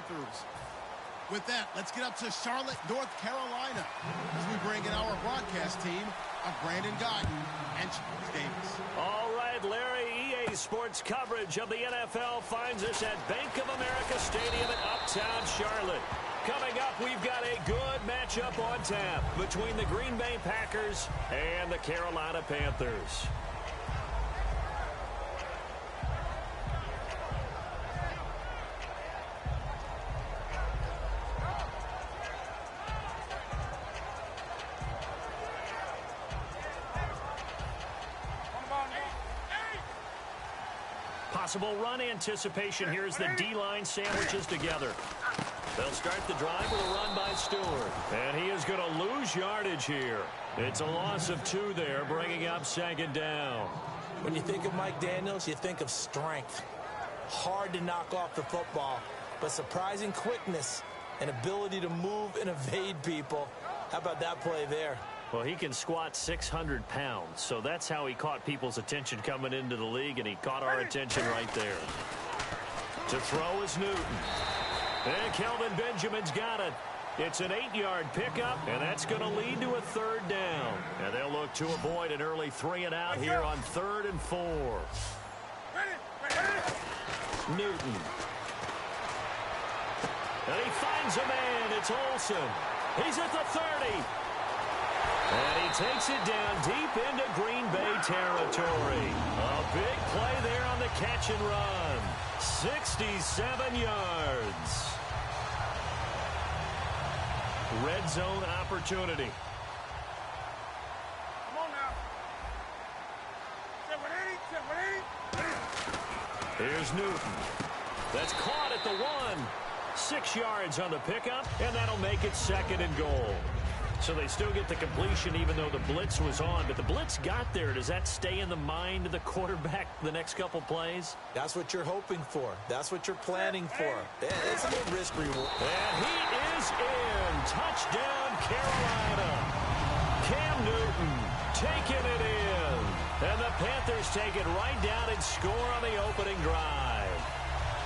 Panthers. With that, let's get up to Charlotte, North Carolina, as we bring in our broadcast team of Brandon Guyton and Charles Davis. All right, Larry, EA Sports coverage of the NFL finds us at Bank of America Stadium in Uptown Charlotte. Coming up, we've got a good matchup on tap between the Green Bay Packers and the Carolina Panthers. Possible run anticipation here as the D-line sandwiches together. They'll start the drive with a run by Stewart. And he is going to lose yardage here. It's a loss of 2 there, bringing up second down. When you think of Mike Daniels, you think of strength. Hard to knock off the football, but surprising quickness and ability to move and evade people. How about that play there? Well, he can squat 600 pounds, so that's how he caught people's attention coming into the league, and he caught our attention right there. To throw is Newton. And Kelvin Benjamin's got it. It's an 8-yard pickup, and that's going to lead to a 3rd down. And they'll look to avoid an early 3-and-out here on 3rd and 4. Newton. And he finds a man. It's Olsen. He's at the 30. And he takes it down deep into Green Bay territory. A big play there on the catch and run. 67 yards. Red zone opportunity. Come on now. Here's Newton. That's caught at the 1. 6 yards on the pickup, and that'll make it 2nd and goal. So they still get the completion even though the blitz was on. But the blitz got there. Does that stay in the mind of the quarterback the next couple plays? That's what you're hoping for. That's what you're planning for. It's a little risk reward. And he is in. Touchdown, Carolina. Cam Newton taking it in. And the Panthers take it right down and score on the opening drive.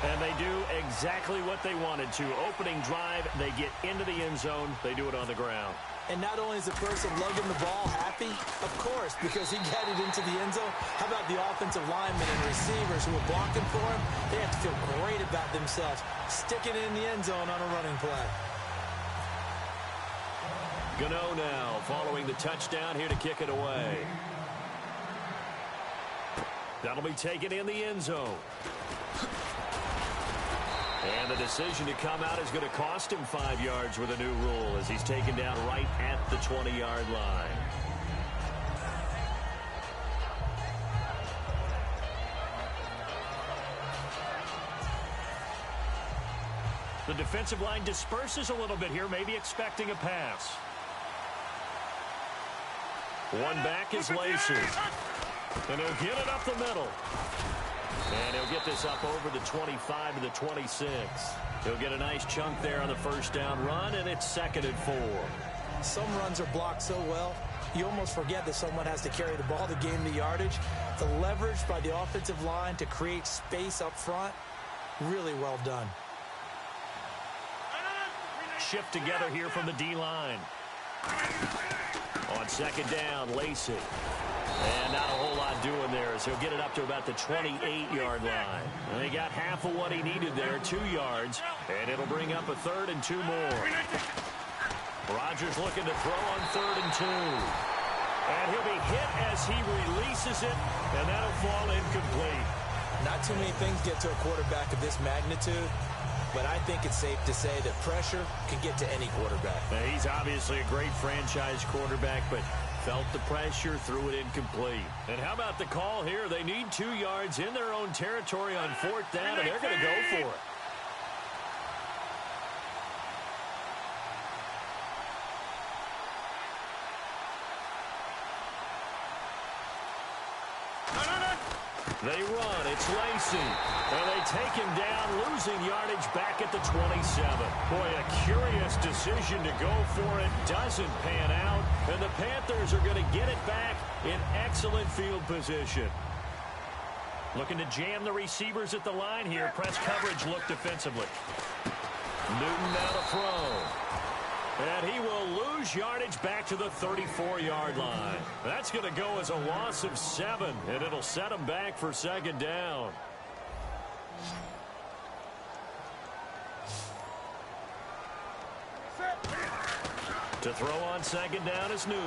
And they do exactly what they wanted to. Opening drive, they get into the end zone. They do it on the ground. And not only is the person lugging the ball happy, of course, because he got it into the end zone. How about the offensive linemen and receivers who are blocking for him? They have to feel great about themselves, sticking it in the end zone on a running play. Gano now following the touchdown here to kick it away. That'll be taken in the end zone. And the decision to come out is going to cost him 5 yards with a new rule as he's taken down right at the 20-yard line. The defensive line disperses a little bit here, maybe expecting a pass. One back is Lacey. And he'll get it up the middle. And he'll get this up over the 25 to the 26. He'll get a nice chunk there on the first down run, and it's 2nd and 4. Some runs are blocked so well, you almost forget that someone has to carry the ball to gain the yardage. The leverage by the offensive line to create space up front, really well done. Shift together here from the D-line. On 2nd down, Lacey. And not a whole lot doing there as he'll get it up to about the 28-yard line. And he got half of what he needed there, 2 yards, and it'll bring up a 3rd and 2 more. Rodgers looking to throw on 3rd and 2. And he'll be hit as he releases it, and that'll fall incomplete. Not too many things get to a quarterback of this magnitude, but I think it's safe to say that pressure can get to any quarterback. Now, he's obviously a great franchise quarterback, but felt the pressure, threw it incomplete. And how about the call here? They need 2 yards in their own territory on 4th down, and they're going to go for it. They run. It's Lacey. And they take him down, losing yardage back at the 27. Boy, a curious decision to go for it. Doesn't pan out. And the Panthers are going to get it back in excellent field position. Looking to jam the receivers at the line here. Press coverage look defensively. Newton now to throw. And he will lose yardage back to the 34-yard line. That's going to go as a loss of 7, and it'll set him back for second down. To throw on second down is Newton.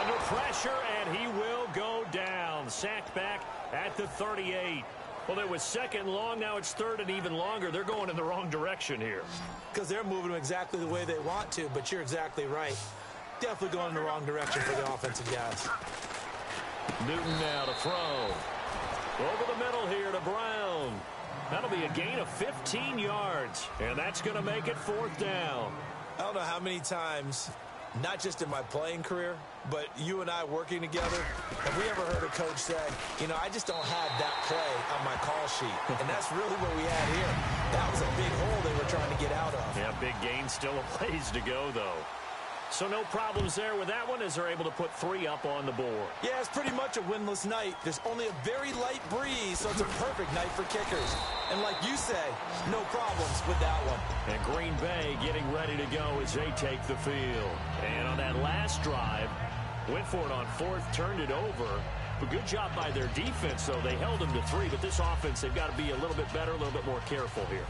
Under pressure, and he will go down. Sacked back at the 38. Well, it was second long. Now it's third and even longer. They're going in the wrong direction here. Because they're moving exactly the way they want to, but you're exactly right. Definitely going in the wrong direction for the offensive guys. Newton now to throw. Over the middle here to Brown. That'll be a gain of 15 yards, and that's going to make it fourth down. I don't know how many times, not just in my playing career, but you and I working together, have we ever heard a coach say, you know, I just don't have that play on my call sheet. And that's really what we had here. That was a big hole they were trying to get out of. Yeah, big gain, still a ways to go, though. So no problems there with that one as they're able to put 3 up on the board. Yeah, it's pretty much a winless night. There's only a very light breeze, so it's a perfect night for kickers. And like you say, no problems with that one. And Green Bay getting ready to go as they take the field. And on that last drive, went for it on fourth, turned it over. But good job by their defense, though. They held them to 3, but this offense, they've got to be a little bit better, a little bit more careful here.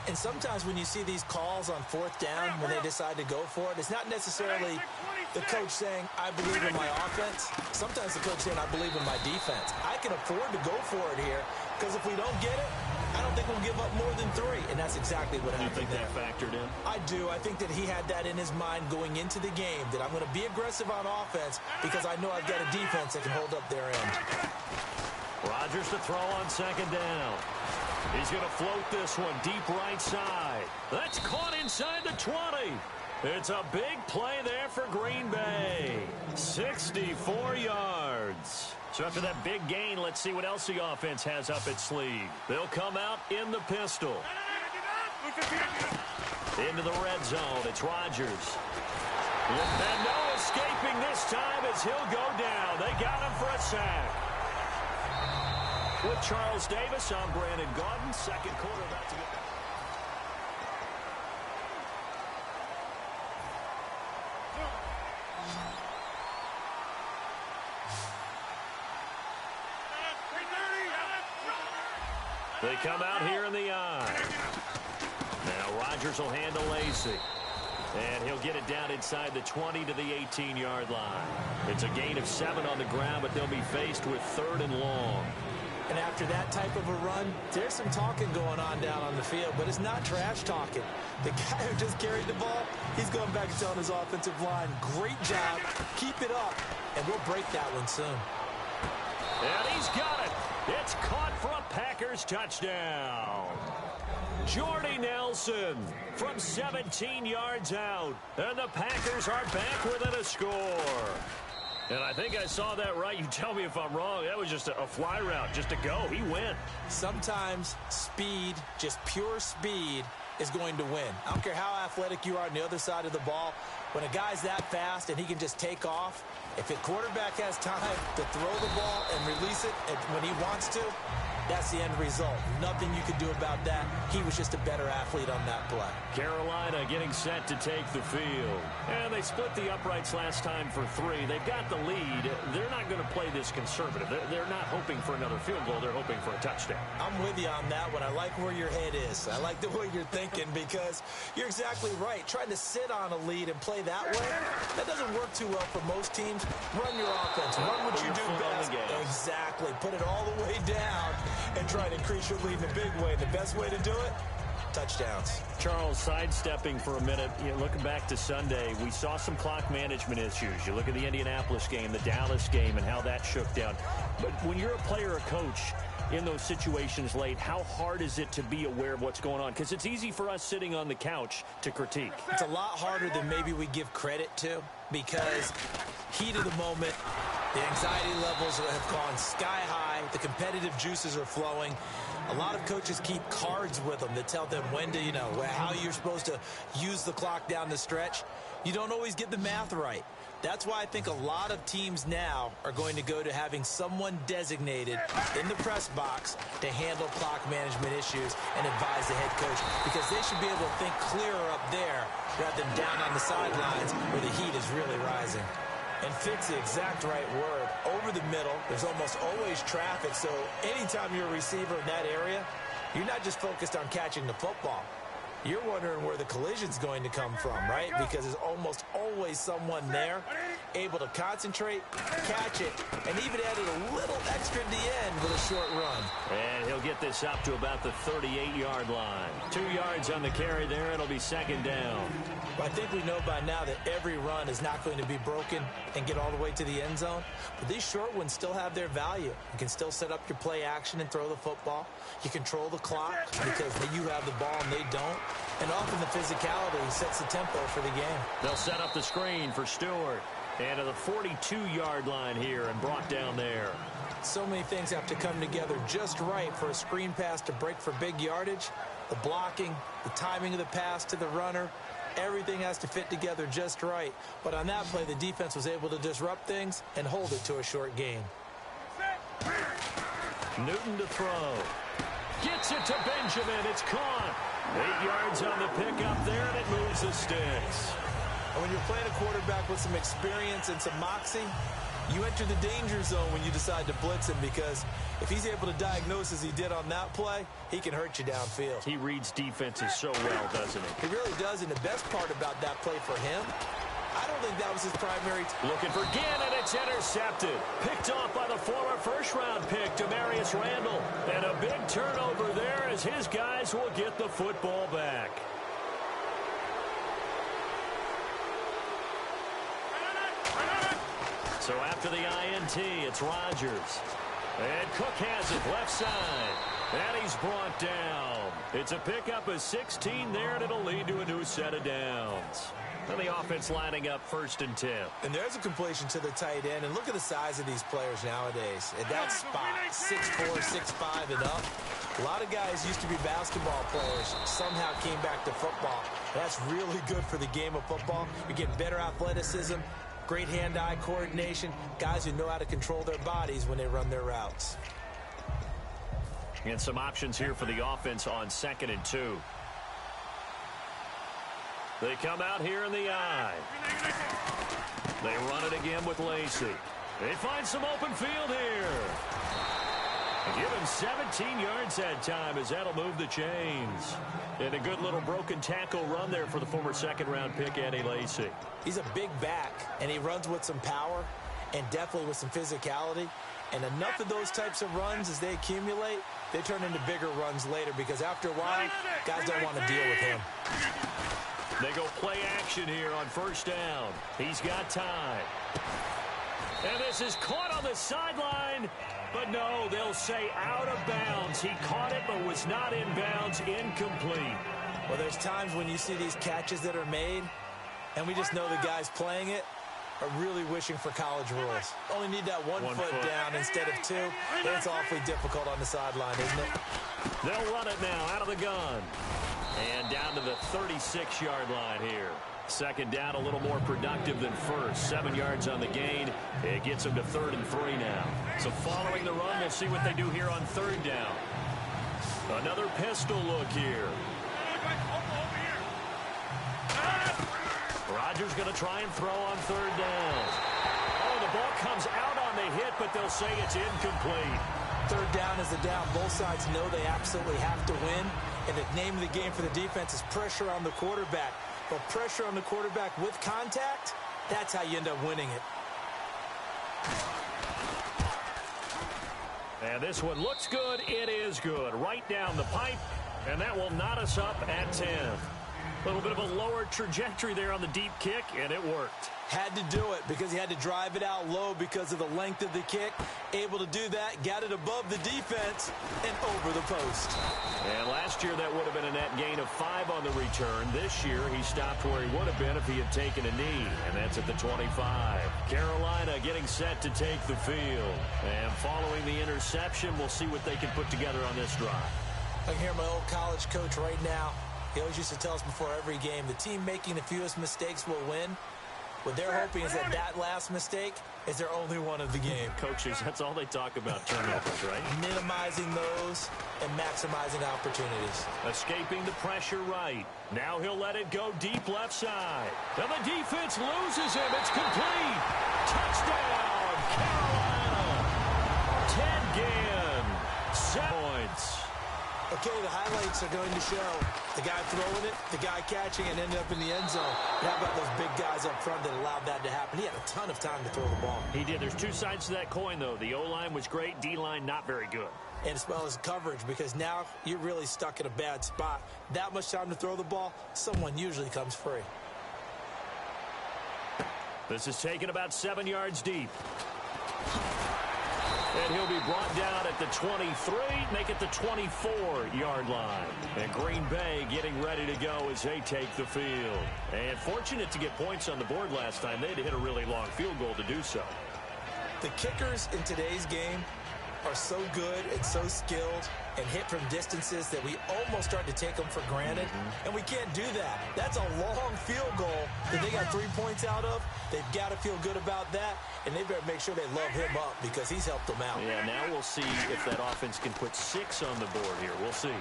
And sometimes when you see these calls on fourth down, when they decide to go for it, it's not necessarily the coach saying, I believe in my offense. Sometimes the coach saying, I believe in my defense. I can afford to go for it here because if we don't get it, I don't think we'll give up more than 3. And that's exactly what happened. You think that factored in? I do. I think that he had that in his mind going into the game, that I'm going to be aggressive on offense because I know I've got a defense that can hold up their end. Rodgers to throw on second down. He's going to float this one deep right side. That's caught inside the 20. It's a big play there for Green Bay. 64 yards. So after that big gain, let's see what else the offense has up its sleeve. They'll come out in the pistol. Into the red zone. It's Rodgers. And no escaping this time as he'll go down. They got him for a sack. With Charles Davis, I'm Brandon Gaudin. Second quarter about to get back. They come out here in the eye. Now Rodgers will handle Lacey. And he'll get it down inside the 20 to the 18-yard line. It's a gain of 7 on the ground, but they'll be faced with 3rd and long. And after that type of a run, there's some talking going on down on the field, but it's not trash talking. The guy who just carried the ball, he's going back and telling his offensive line, great job, keep it up, and we'll break that one soon. And he's got it. It's caught for a Packers touchdown. Jordy Nelson from 17 yards out. And the Packers are back within a score. And I think I saw that right. You tell me if I'm wrong. That was just a fly route, just to go. He went. Sometimes speed, just pure speed, is going to win. I don't care how athletic you are on the other side of the ball. When a guy's that fast and he can just take off, if a quarterback has time to throw the ball and release it when he wants to, that's the end result. Nothing you can do about that. He was just a better athlete on that play. Carolina getting set to take the field. And they split the uprights last time for 3. They've got the lead. They're not going to play this conservative. They're not hoping for another field goal. They're hoping for a touchdown. I'm with you on that one. I like where your head is. I like the way you're thinking because you're exactly right. Trying to sit on a lead and play that way, that doesn't work too well for most teams. Run your offense. Run what you do best. Exactly. Put it all the way down and try to increase your lead in a big way. The best way to do it, touchdowns. Charles, sidestepping for a minute, looking back to Sunday, we saw some clock management issues. You look at the Indianapolis game, the Dallas game, and how that shook down. But when you're a player or coach in those situations late, how hard is it to be aware of what's going on? Because it's easy for us sitting on the couch to critique. It's a lot harder than maybe we give credit to because heat of the moment, the anxiety levels have gone sky high. The competitive juices are flowing. A lot of coaches keep cards with them that tell them when to, how you're supposed to use the clock down the stretch. You don't always get the math right. That's why I think a lot of teams now are going to go to having someone designated in the press box to handle clock management issues and advise the head coach, because they should be able to think clearer up there rather than down on the sidelines where the heat is really rising. And fit's the exact right word. Over the middle, there's almost always traffic, so anytime you're a receiver in that area, you're not just focused on catching the football. You're wondering where the collision's going to come from, right? Because there's almost always someone there able to concentrate, catch it, and even added a little extra at the end with a short run. And he'll get this up to about the 38-yard line. 2 yards on the carry there. It'll be second down. Well, I think we know by now that every run is not going to be broken and get all the way to the end zone. But these short ones still have their value. You can still set up your play action and throw the football. You control the clock because you have the ball and they don't. And often the physicality sets the tempo for the game. They'll set up the screen for Stewart. And to the 42-yard line here and brought down there. So many things have to come together just right for a screen pass to break for big yardage. The blocking, the timing of the pass to the runner, everything has to fit together just right. But on that play, the defense was able to disrupt things and hold it to a short gain. Newton to throw. Gets it to Benjamin. It's caught. 8 yards on the pickup there, and it moves the sticks. And when you're playing a quarterback with some experience and some moxie, you enter the danger zone when you decide to blitz him, because if he's able to diagnose as he did on that play, he can hurt you downfield. He reads defenses so well, doesn't he? He really does, and the best part about that play for him, I don't think that was his primary. Looking for Gannon, it's intercepted. Picked off by the former first-round pick, Demarius Randall. And a big turnover there as his guys will get the football back. So after the INT, it's Rodgers. And Cook has it left side. And he's brought down. It's a pickup of 16 there, and it'll lead to a new set of downs. And the offense lining up 1st and 10. And there's a completion to the tight end. And look at the size of these players nowadays. At that spot, 6'4", 6'5", and up. A lot of guys used to be basketball players, somehow came back to football. That's really good for the game of football. You're getting better athleticism, great hand-eye coordination, guys who know how to control their bodies when they run their routes. And some options here for the offense on 2nd and 2. They come out here in the I. They run it again with Lacey. They find some open field here. Give him 17 yards that time as that'll move the chains. And a good little broken tackle run there for the former 2nd-round pick, Eddie Lacy. He's a big back, and he runs with some power and definitely with some physicality. And enough of those types of runs, as they accumulate, they turn into bigger runs later, because after a while, guys don't want to deal with him. They go play action here on 1st down. He's got time. And this is caught on the sideline. But no, they'll say out of bounds. He caught it but was not in bounds. Incomplete. Well, there's times when you see these catches that are made, and we just know the guys playing it are really wishing for college rules. Only need that one foot down instead of 2. That's awfully difficult on the sideline, isn't it? They'll run it now out of the gun. And down to the 36-yard line here. 2nd down, a little more productive than 1st. 7 yards on the gain. It gets them to 3rd and 3 now. So following the run, we'll see what they do here on 3rd down. Another pistol look here. Rodgers going to try and throw on 3rd down. Oh, the ball comes out on the hit, but they'll say it's incomplete. 3rd down is the down. Both sides know they absolutely have to win. And the name of the game for the defense is pressure on the quarterback. But pressure on the quarterback with contact, that's how you end up winning it. And this one looks good. It is good. Right down the pipe. And that will knot us up at 10. A little bit of a lower trajectory there on the deep kick, and it worked. Had to do it because he had to drive it out low because of the length of the kick. Able to do that, got it above the defense, and over the post. And last year that would have been a net gain of 5 on the return. This year he stopped where he would have been if he had taken a knee, and that's at the 25. Carolina getting set to take the field. And following the interception, we'll see what they can put together on this drive. I can hear my old college coach right now. He always used to tell us before every game, the team making the fewest mistakes will win. What they're hoping is that that last mistake is their only one of the game. Coaches, that's all they talk about, turnovers, right? Minimizing those and maximizing opportunities. Escaping the pressure right. Now he'll let it go deep left side. And the defense loses him. It's complete. Touchdown, Carolina. Ted Ginn, 7 points. Okay, the highlights are going to show the guy throwing it, the guy catching it, ended up in the end zone. But how about those big guys up front that allowed that to happen? He had a ton of time to throw the ball. He did. There's two sides to that coin, though. The O-line was great. D-line not very good. And as well as coverage, because now you're really stuck in a bad spot. That much time to throw the ball, someone usually comes free. This is taken about 7 yards deep. And he'll be brought down at the 23, make it the 24-yard line. And Green Bay getting ready to go as they take the field. And fortunate to get points on the board last time. They had to hit a really long field goal to do so. The kickers in today's game are so good and so skilled and hit from distances that we almost start to take them for granted. And we can't do that. That's a long field goal that they got 3 points out of. They've got to feel good about that, and they better make sure they love him up because he's helped them out. Yeah, now we'll see if that offense can put 6 on the board here. We'll see.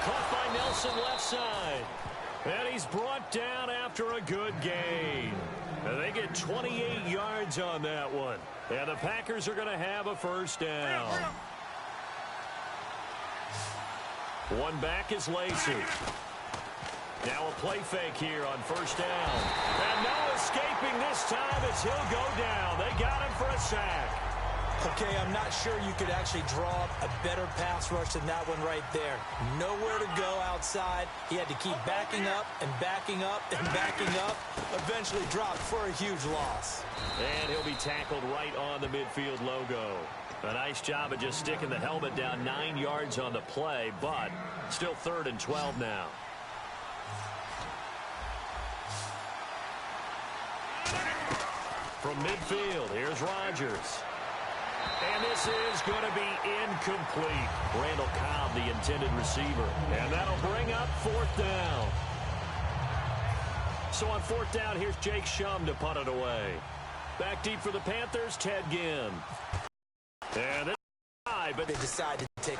Caught by Nelson left side. And he's brought down after a good gain. And they get 28 yards on that one. And the Packers are going to have a first down. One back is Lacey. Now a play fake here on first down. And no escaping this time as he'll go down. They got him for a sack. Okay, I'm not sure you could actually draw up a better pass rush than that one right there. Nowhere to go outside. He had to keep backing up and backing up and backing up. Eventually dropped for a huge loss. And he'll be tackled right on the midfield logo. A nice job of just sticking the helmet down 9 yards on the play, but still 3rd and 12 now. From midfield, here's Rodgers. And this is going to be incomplete. Randall Cobb, the intended receiver. And that'll bring up 4th down. So on 4th down, here's Jake Shum to punt it away. Back deep for the Panthers, Ted Ginn. And this guy, but they decided